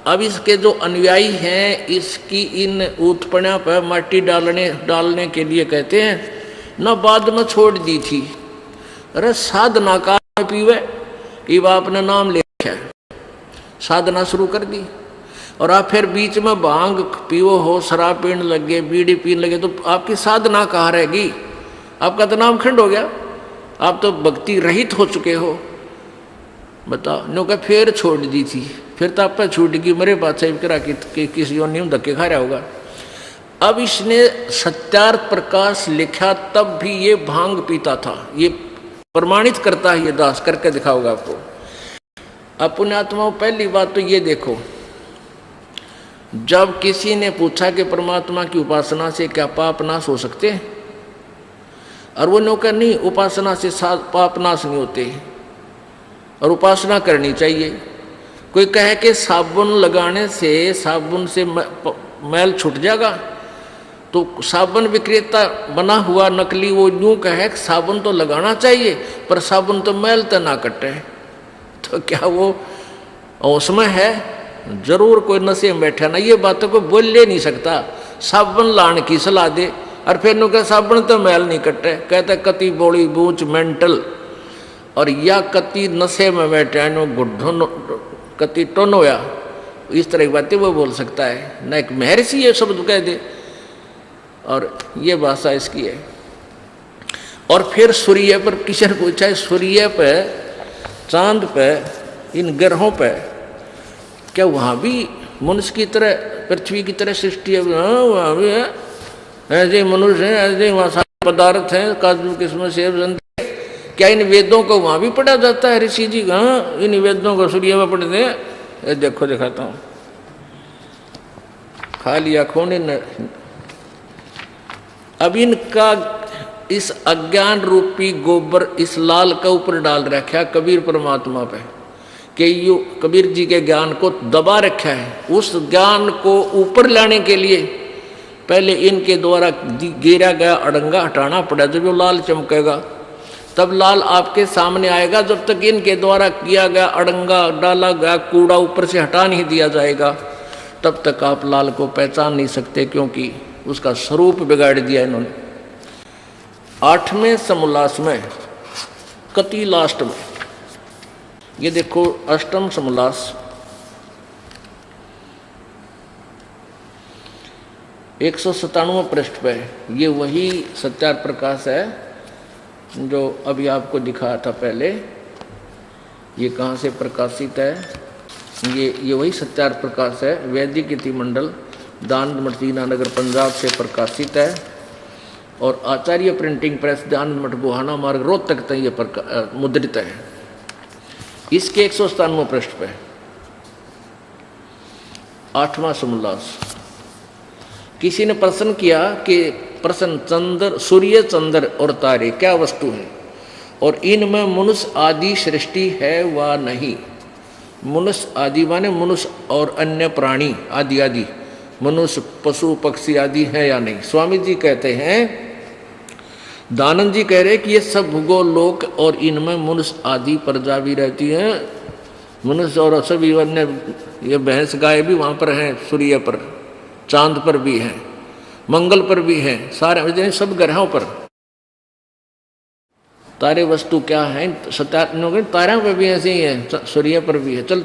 अब इसके जो अनुयायी हैं, इसकी इन उत्पन्ना पर माटी डालने के लिए कहते हैं न, बाद में छोड़ दी थी। अरे साधना का पीवे, इब आपने नाम ले रखा, साधना शुरू कर दी और आप फिर बीच में भांग पीओ हो, शराब पीने लगे, बीड़ी पीने लगे, तो आपकी साधना कहाँ रहेगी? आपका तो नाम खंड हो गया, आप तो भक्ति रहित हो चुके हो। बताओ, नो का फिर छोड़ दी थी, फिर तो आप पर छूट गई, मेरे बात से करा कि किसी और नियम धक्के खा रहा होगा। अब इसने सत्यार्थ प्रकाश लिखा, तब भी ये भांग पीता था। ये प्रमाणित करता है, ये दास करके दिखाऊंगा आपको। अपने आत्माओं, पहली बात तो ये देखो, जब किसी ने पूछा कि परमात्मा की उपासना से क्या पाप नाश हो सकते हैं, और वो नौकर नहीं, उपासना से पाप नाश नहीं होते और उपासना करनी चाहिए। कोई कहे कि साबुन लगाने से साबुन से मैल छूट जाएगा, तो साबुन विक्रेता बना हुआ नकली वो यूं कहे कि साबुन तो लगाना चाहिए पर साबुन तो मैल तो ना कटे, तो क्या वो उसमें है? जरूर कोई नशे में बैठा ना, ये बातों को बोल ले नहीं सकता। साबुन लाने की सलाह दे और फिर नु कहे साबुन तो मैल नहीं कटे, कहते कति बोली बूझ मेंटल, और या कति नशे में बैठा नो गुड्ढो कति टोन होया, इस तरह की बातें वो बोल सकता है ना। एक महर्षि ये शब्द कह दे, और ये भाषा इसकी है। और फिर सूर्य पर किसी ने पूछा, सूर्य पे, चांद पे इन ग्रहों पर, क्या वहाँ भी मनुष्य की तरह, पृथ्वी की तरह सृष्टि है? हाँ, वहाँ भी है, ऐसे मनुष्य हैं, ऐसे वहाँ सारे पदार्थ हैं, काजू किस्मत सेब संतरे। क्या इन वेदों को वहाँ भी पढ़ा जाता है ऋषि जी? हाँ, इन वेदों को सूर्य में पढ़ते हैं। ये देखो, दिखाता हूँ, खाली आंखों ने। अब इनका इस अज्ञान रूपी गोबर इस लाल का ऊपर डाल रखा है कबीर परमात्मा पे, कि यो कबीर जी के ज्ञान को दबा रखा है। उस ज्ञान को ऊपर लाने के लिए पहले इनके द्वारा गिरा गया अड़ंगा हटाना पड़ा। जब वो लाल चमकेगा तब लाल आपके सामने आएगा। जब तक इनके द्वारा किया गया अड़ंगा, डाला गया कूड़ा ऊपर से हटा नहीं दिया जाएगा, तब तक आप लाल को पहचान नहीं सकते, क्योंकि उसका स्वरूप बिगाड़ दिया इन्होंने। 8वें समोल्लास में कति लास्ट में ये देखो, अष्टम समोल्लास 197 पृष्ठ पे, ये वही सत्यार्थ प्रकाश है जो अभी आपको दिखाया था पहले। ये कहाँ से प्रकाशित है? ये वही सत्यार्थ प्रकाश है, वैदिक इति मंडल, दानंद मठ दीनानगर पंजाब से प्रकाशित है। और आचार्य प्रिंटिंग प्रेस, दानंद मठ गोहाना मार्ग रोहतक तक ये मुद्रित है। इसके 197 पृष्ठ पे 8वां समोल्लास। किसी ने प्रश्न किया कि प्रश्न, चंद्र, सूर्य, चंद्र और तारे क्या वस्तु है और इनमें मनुष्य आदि सृष्टि है व नहीं? मनुष्य आदि माने मनुष्य और अन्य प्राणी आदि आदि, मनुष्य पशु पक्षी आदि है या नहीं? स्वामी जी कहते हैं, दानंद जी कह रहे कि ये सब भूगोल लोक और इनमें मनुष्य आदि प्रजा भी रहती है। मनुष्य और सभी अन्य, ये भैंस गाय भी वहाँ पर हैं, सूर्य पर, चांद पर भी हैं, मंगल पर भी हैं, सारे सब ग्रहों पर। तारे वस्तु क्या है? तारों पर भी ऐसे ही है, सूर्य पर भी है। चल,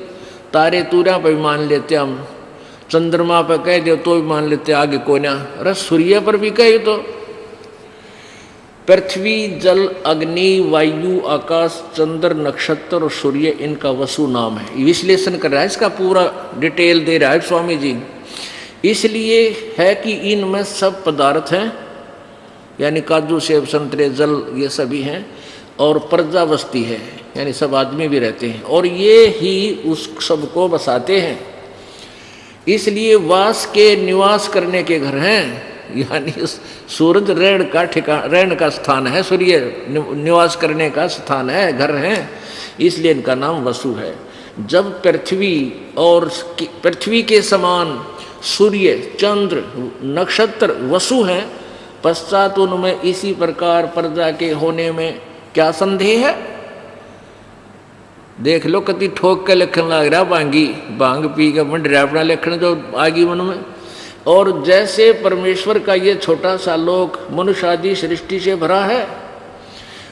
तारे तूरा पर भी मान लेते हम, चंद्रमा पर कह दो तो भी मान लेते, आगे कोई ना। अरे सूर्य पर भी कहे तो पृथ्वी, जल, अग्नि, वायु, आकाश, चंद्र, नक्षत्र और सूर्य इनका वसु नाम है। विश्लेषण कर रहा है, इसका पूरा डिटेल दे रहा है स्वामी जी। इसलिए है कि इनमें सब पदार्थ हैं, यानी काजू सेब संतरे जल ये सभी हैं, और प्रजा बसती है, यानी सब आदमी भी रहते हैं, और ये ही उस सबको बसाते हैं। इसलिए वास के निवास करने के घर हैं, यानी सूरज रहने का स्थान है, सूर्य निवास करने का स्थान है, घर है, इसलिए इनका नाम वसु है। जब पृथ्वी और पृथ्वी के समान सूर्य, चंद्र, नक्षत्र वसु हैं, पश्चात उनमें इसी प्रकार प्रजा के होने में क्या संदेह है? देख लो कति ठोक के लिखन लग रहा, भांग पी के मंड रहा अपना लिखन जो आगी मन में। और जैसे परमेश्वर का ये छोटा सा लोक मनुष्य आदि सृष्टि से भरा है,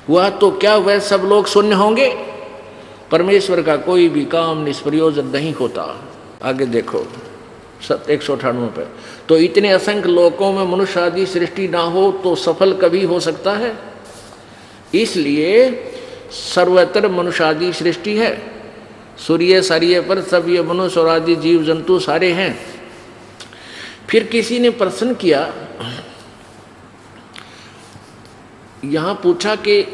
वह तो क्या वह सब लोग शून्य होंगे? परमेश्वर का कोई भी काम निष्प्रयोजन नहीं होता। आगे देखो 198 पे, तो इतने असंख्य लोकों में मनुष्य आदि सृष्टि ना हो तो सफल कभी हो सकता है? इसलिए सर्वत्र मनुष्य आदि सृष्टि है। सूर्य सार्य पर सब ये मनुष्य और आदि जीव जंतु सारे हैं। फिर किसी ने प्रश्न किया, यहाँ पूछा कि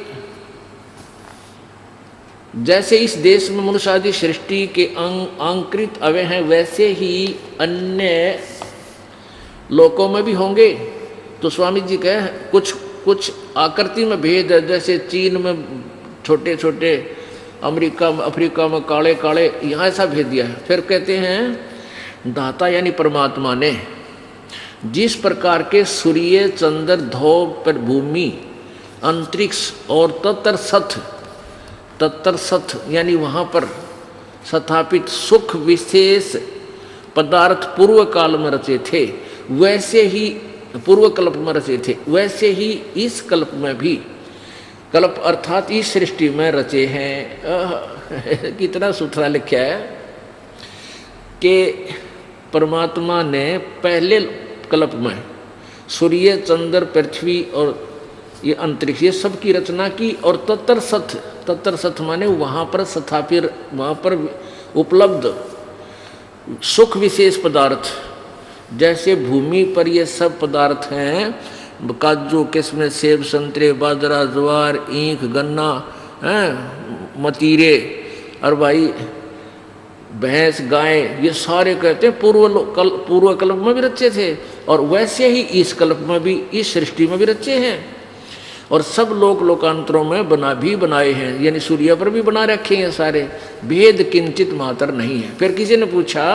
जैसे इस देश में मनुष्य आदि सृष्टि के अंकृत अवय हैं, वैसे ही अन्य लोकों में भी होंगे? तो स्वामी जी कहे कुछ आकृति में भेद है, जैसे चीन में छोटे छोटे, अफ्रीका में काले काले, यहाँ ऐसा भेद दिया है। फिर कहते हैं दाता यानी परमात्मा ने जिस प्रकार के सूर्य, चंद्र, ध्रुव पर भूमि, अंतरिक्ष और तत्तर सथ यानी वहाँ पर स्थापित सुख विशेष पदार्थ पूर्व काल में रचे थे, वैसे ही पूर्व कल्प में रचे थे, वैसे ही इस कल्प में भी, कल्प अर्थात इस सृष्टि में रचे हैं। कितना सुथरा लिखा है कि परमात्मा ने पहले कल्प में सूर्य, चंद्र, पृथ्वी और ये अंतरिक्ष, ये सब की रचना की। और तत्तर सत, तत्तर सत माने वहाँ पर स्थापित, वहाँ पर उपलब्ध सुख विशेष पदार्थ, जैसे भूमि पर ये सब पदार्थ हैं, काजू किस्में सेब संतरे बाजरा ज्वार ईख गन्ना मतीरे और भाई भैंस गाय, ये सारे कहते हैं पूर्व कल्प में भी रचे थे, और वैसे ही इस कल्प में भी, इस सृष्टि में भी रचे हैं। और सब लोकांतरों में बनाए हैं, यानी सूर्य पर भी बना रखे हैं सारे। भेद किंचित मात्र नहीं है। फिर किसी ने पूछा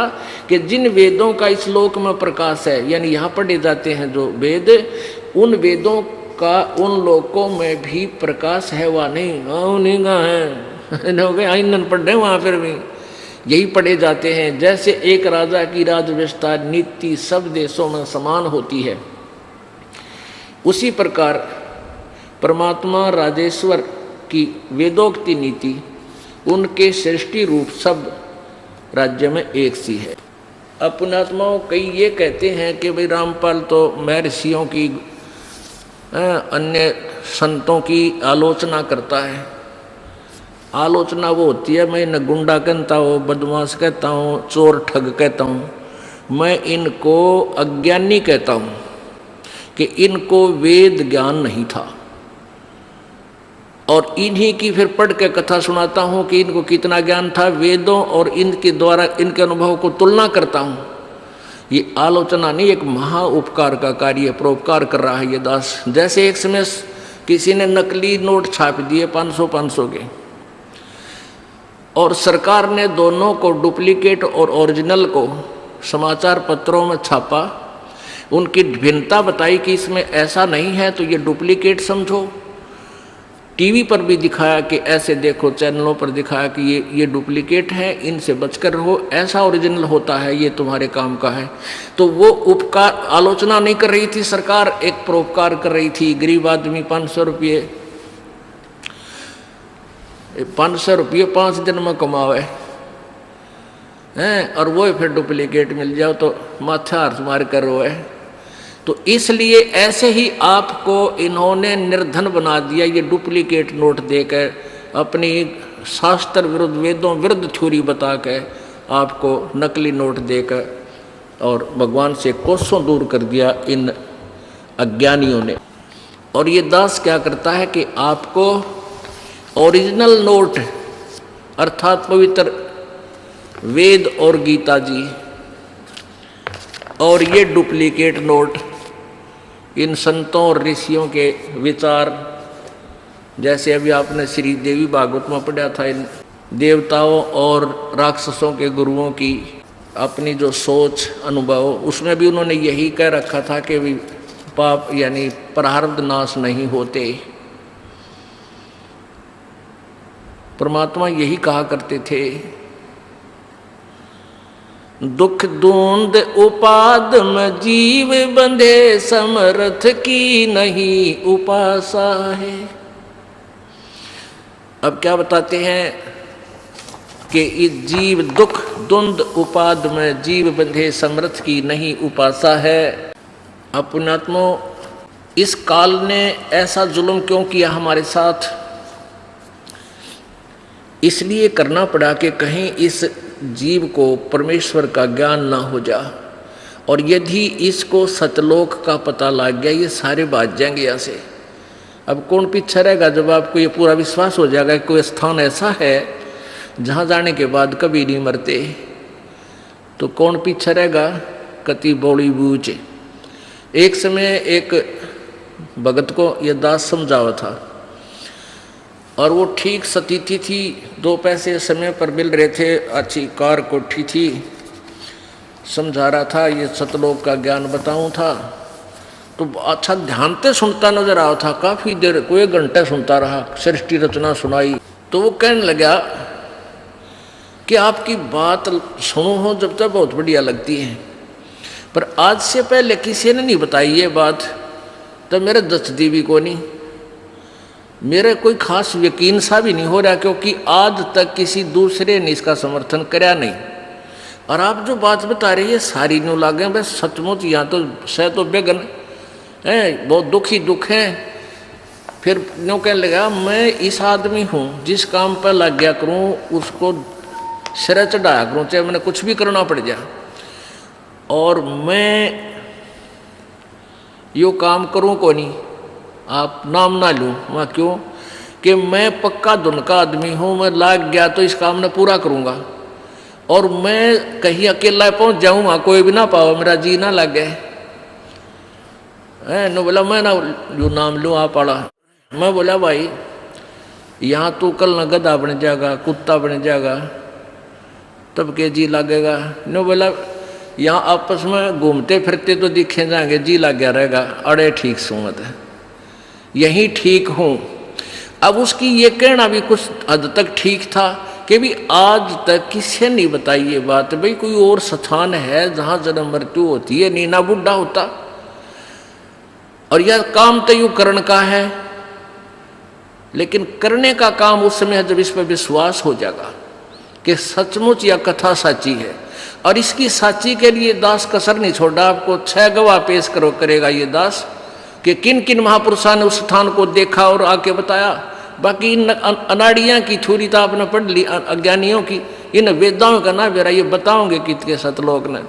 कि जिन वेदों का इस लोक में प्रकाश है, यानी यहाँ पढ़े जाते हैं जो वेद, उन वेदों का उन लोकों में भी प्रकाश है वा नहीं? नहीं का है आइंदन पढ़ रहे वहाँ फिर भी यही पढ़े जाते हैं। जैसे एक राजा की राज व्यवस्था नीति सब देशों में समान होती है, उसी प्रकार परमात्मा राजेश्वर की वेदोक्ति नीति उनके सृष्टि रूप सब राज्य में एक सी है। अपनात्माओं कई ये कहते हैं कि भाई रामपाल तो महर्षियों की अन्य संतों की आलोचना करता है। आलोचना वो होती है, मैं न गुंडा कहता हूँ, बदमाश कहता हूँ, चोर ठग कहता हूँ, मैं इनको अज्ञानी कहता हूँ कि इनको वेद ज्ञान नहीं था। और इन्हीं की फिर पढ़ के कथा सुनाता हूँ कि इनको कितना ज्ञान था वेदों, और इनके द्वारा इनके अनुभव को तुलना करता हूँ। ये आलोचना नहीं, एक महा उपकार का कार्य, परोपकार कर रहा है ये दास। जैसे एक समय किसी ने नकली नोट छाप दिए 500 के, और सरकार ने दोनों को, डुप्लीकेट और ओरिजिनल को, समाचार पत्रों में छापा, उनकी भिन्नता बताई कि इसमें ऐसा नहीं है तो ये डुप्लीकेट समझो। टीवी पर भी दिखाया कि ऐसे देखो, चैनलों पर दिखाया कि ये डुप्लीकेट है, इनसे बचकर रहो, ऐसा ओरिजिनल होता है, ये तुम्हारे काम का है। तो वो उपकार, आलोचना नहीं कर रही थी सरकार, एक परोपकार कर रही थी। गरीब आदमी 500 रुपये 5 दिन में कमावे हैं, और वो फिर डुप्लीकेट मिल जाओ तो माथा हाथ मार कर रोए। तो इसलिए ऐसे ही आपको इन्होंने निर्धन बना दिया, ये डुप्लीकेट नोट देकर, अपनी शास्त्र विरुद्ध, वेदों विरुद्ध थ्योरी बता के आपको नकली नोट देकर, और भगवान से कोसों दूर कर दिया इन अज्ञानियों ने। और ये दास क्या करता है कि आपको ओरिजिनल नोट अर्थात पवित्र वेद और गीता जी, और ये डुप्लीकेट नोट इन संतों और ऋषियों के विचार, जैसे अभी आपने श्री देवी भागवत में पढ़ा था, इन देवताओं और राक्षसों के गुरुओं की अपनी जो सोच अनुभव, उसमें भी उन्होंने यही कह रखा था कि भी पाप यानी प्रारब्ध नाश नहीं होते। परमात्मा यही कहा करते थे, दुख दूंद उपाद में जीव बंधे, समर्थ की नहीं उपासा है। अब क्या बताते हैं कि इस जीव दुख द्वंद उपाद में जीव बंधे, समर्थ की नहीं उपासा है। अपनात्मो, इस काल ने ऐसा जुल्म क्यों किया हमारे साथ? इसलिए करना पड़ा कि कहीं इस जीव को परमेश्वर का ज्ञान ना हो जा, और यदि इसको सतलोक का पता लग गया, ये सारे भाग जाएंगे यहाँ से। अब कौन पीछे रहेगा? जब आपको ये पूरा विश्वास हो जाएगा कि कोई स्थान ऐसा है जहाँ जाने के बाद कभी नहीं मरते, तो कौन पीछे रहेगा? कति बौड़ी बूझ। एक समय एक भगत को यह दास समझावा था, और वो ठीक सतीथि थी, 2 पैसे समय पर मिल रहे थे, अच्छी कार कोठी थी, समझा रहा था, ये सतलोक का ज्ञान बताऊं था। तो अच्छा ध्यान से सुनता नजर आया था, काफ़ी देर, कोई 1 घंटा सुनता रहा, सृष्टि रचना सुनाई। तो वो कहने लगा कि आपकी बात सुनो हो जब तक बहुत बढ़िया लगती है, पर आज से पहले किसी ने नहीं बताई ये बात, तो मेरे दचदी भी को नहीं, मेरे कोई खास यकीन सा भी नहीं हो रहा, क्योंकि आज तक किसी दूसरे ने इसका समर्थन कराया नहीं। और आप जो बात बता रही है सारी न्यू लागे, बस सचमुच यहाँ तो सह तो बेगन है, बहुत दुखी दुख है। फिर यूँ कहने लगा, मैं इस आदमी हूँ जिस काम पर लग गया करूँ उसको सिर चढ़ाया करूँ, चाहे मैंने कुछ भी करना पड़ जाए, और मैं यो काम करूँ को नहीं, आप नाम ना लूँ। वहाँ क्यों कि मैं पक्का धुन का आदमी हूँ, मैं लाग गया तो इस काम ने पूरा करूँगा, और मैं कहीं अकेला पहुँच जाऊँ वहाँ कोई भी ना पाओ, मेरा जी ना लग गए। नो बोला मैं ना जो नाम लूँ आप पड़ा। मैं बोला भाई यहाँ तू कल न गधा बन जाएगा, कुत्ता बन जाएगा, तब के जी लगेगा। नो बोला यहाँ आपस में घूमते फिरते तो दिखे जाएंगे, जी लग गया रहेगा। अरे ठीक सुमत है, यही ठीक हूँ। अब उसकी ये कहना भी कुछ हद तक ठीक था कि भी आज तक किसी नहीं बताई ये बात, भाई कोई और स्थान है जहाँ जन्म मृत्यु होती है, नीना बुढ़ा होता, और यह काम तो यूँ करण का है, लेकिन करने का काम उस समय जब इस पर विश्वास हो जाएगा कि सचमुच यह कथा सच्ची है, और इसकी साची के लिए दास कसर नहीं छोड़ा। आपको 6 गवाह पेश करेगा ये दास कि किन किन महापुरुषों ने उस स्थान को देखा और आके बताया। बाकी इन अनाड़ियाँ की थोड़ी तो आपने पढ़ ली, अज्ञानियों की, इन वेदाओं का ना बेरा ये बताओगे कितने सतलोक ने।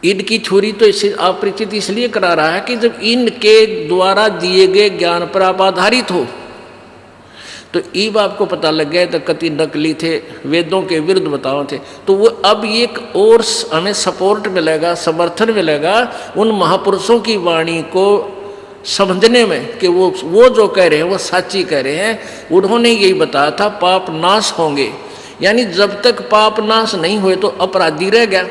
इनकी छुरी तो इससे अपरिचित इसलिए करा रहा है कि जब इनके द्वारा दिए गए ज्ञान पर आप आधारित हो तो ईब आपको पता लग गया तो कति नकली थे, वेदों के विरुद्ध बताओ थे। तो वो अब एक और हमें सपोर्ट मिलेगा, समर्थन मिलेगा उन महापुरुषों की वाणी को समझने में कि वो जो कह रहे हैं वो सच्ची कह रहे हैं। उन्होंने यही बताया था पाप नाश होंगे, यानी जब तक पाप नाश नहीं हुए तो अपराधी रह गया।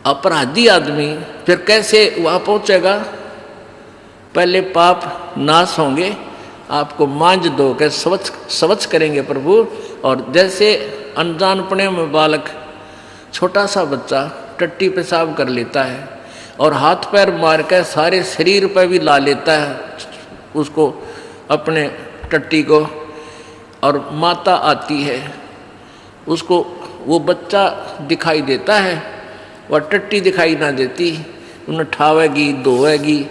अपराधी आदमी फिर कैसे वहाँ पहुँचेगा? पहले पाप नाश होंगे, आपको मांझ दो के स्वच्छ करेंगे प्रभु। और जैसे अनजानपने में बालक, छोटा सा बच्चा टट्टी पेशाब कर लेता है और हाथ पैर मार कर सारे शरीर पर भी ला लेता है उसको, अपने टट्टी को, और माता आती है उसको, वो बच्चा दिखाई देता है और टट्टी दिखाई ना देती, उन्हें ठावेगी, धोएगी,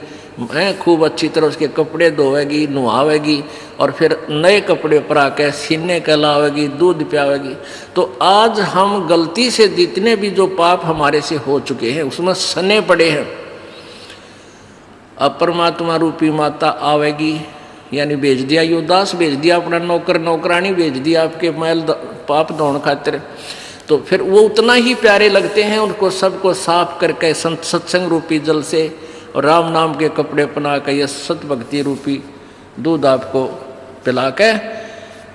खूब अच्छी तरह उसके कपड़े धोएगी, नुहावेगी, और फिर नए कपड़े पर आकर सीने कहलावेगी, दूध पियावेगी। तो आज हम गलती से जितने भी जो पाप हमारे से हो चुके हैं उसमें सने पड़े हैं। अब परमात्मा रूपी माता आवेगी, यानी भेज दिया योदास, भेज दिया अपना नौकर नौकरानी, भेज दिया आपके मैल पाप धोने खातिर। तो फिर वो उतना ही प्यारे लगते हैं, उनको सबको साफ करके सत्संग रूपी जल से और राम नाम के कपड़े पहना कर यह सत भक्ति रूपी दूध आपको पिला के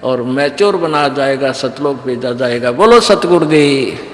और मैच्योर बना जाएगा, सतलोक भेजा जाएगा। बोलो सतगुरुदेव।